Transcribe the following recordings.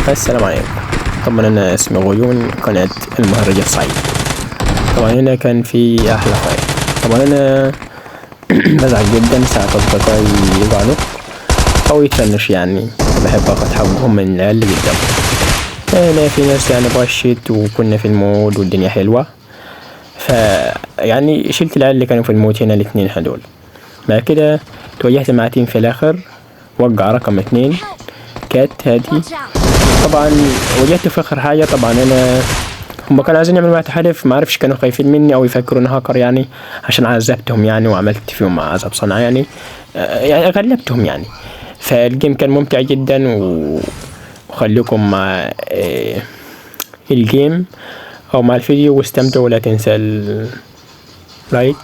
السلام عليكم. طبعا أنا اسمي غيون قناة المهرج الصعيد. طبعا هنا كان في أحلى خير. طبعا أنا بزعل جدا ساعة أصدقائي يزعلوا أو يتفنش، يعني بحب أخد حقهم من العيال اللي قدام. أنا في ناس يعني بغشت وكنا في المود والدنيا حلوة، يعني شلت العيال اللي كانوا في المود هنا الاتنين هدول. بعد كده تواجهت مع تيم في الآخر وقع رقم 2 كات هادي. طبعا واجهت في اخر حاجة. طبعا انا هم كانوا عايزين يعملوا معي تحالف، ما اعرفش كانوا خايفين مني او يفكروا اني هاكر يعني، عشان عذبتهم يعني وعملت فيهم عذاب صنع يعني. يعني غلبتهم يعني. فالجيم كان ممتع جدا وخليكم مع الجيم او مع الفيديو واستمتعوا. ولا تنسى اللايك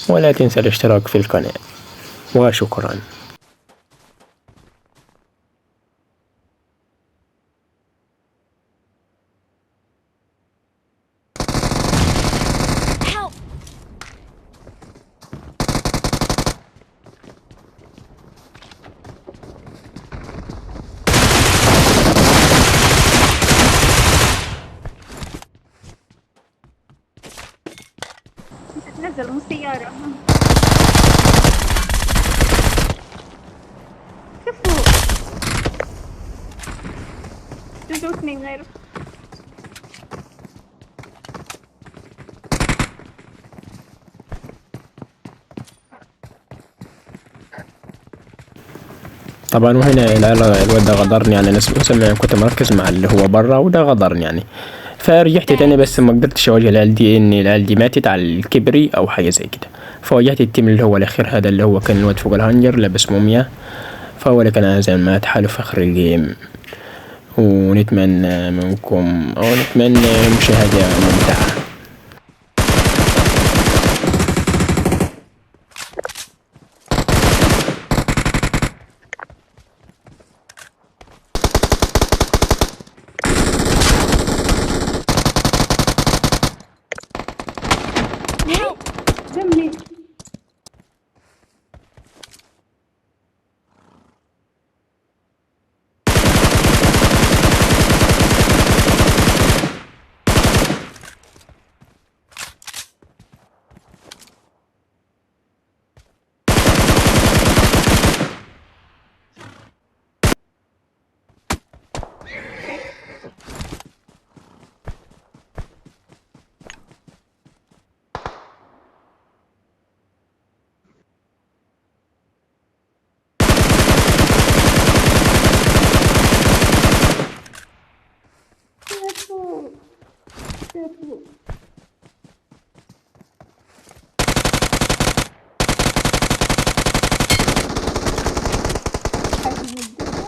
ولا تنسى الاشتراك في القناة، وشكرا. Help! نزل من السيارة. كفو. جوجو اثنين غيره. طبعا وهنا الواد ده غدرني يعني، انا سمع كنت مركز مع اللي هو برا وده غدرني يعني. فرجعت تاني بس Thanks. ما قدرتش اواجه العيال دي، ان العيال دي ماتت على الكبري او حاجه زي كده. فواجهت التيم اللي هو الاخير هذا اللي هو كان الواد فوق الهانجر لابس موميا، فهو اللي كان عايز ما تحالف اخر الجيم. ونتمنى منكم او نتمنى مشاهدة ممتعة. وين؟ جنبي. كفو. كفو. حجم الدنيا.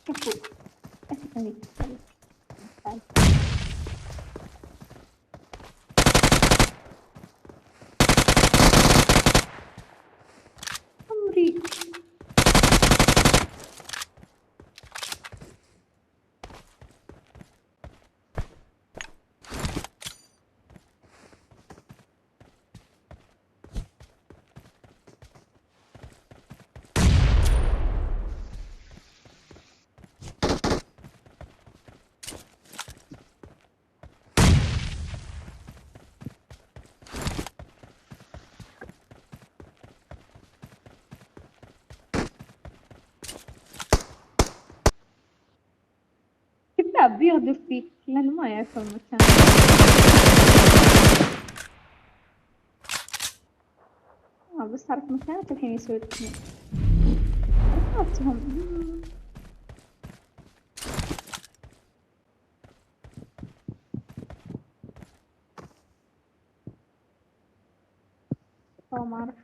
كفو. اسمعني. تعال. عمري. كذاب بيغدر فيك لأنه ما يعرف المكان. بس عرف مكانك الحين يسوي لك. عرفتهم. هو ما أعرف.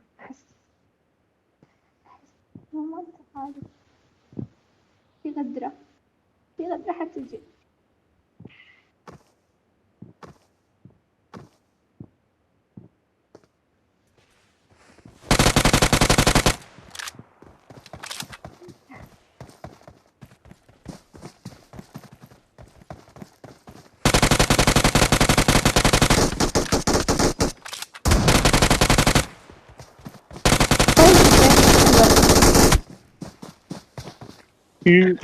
ما أنت عارف. في غدرة. في غدرة حتجي. مم.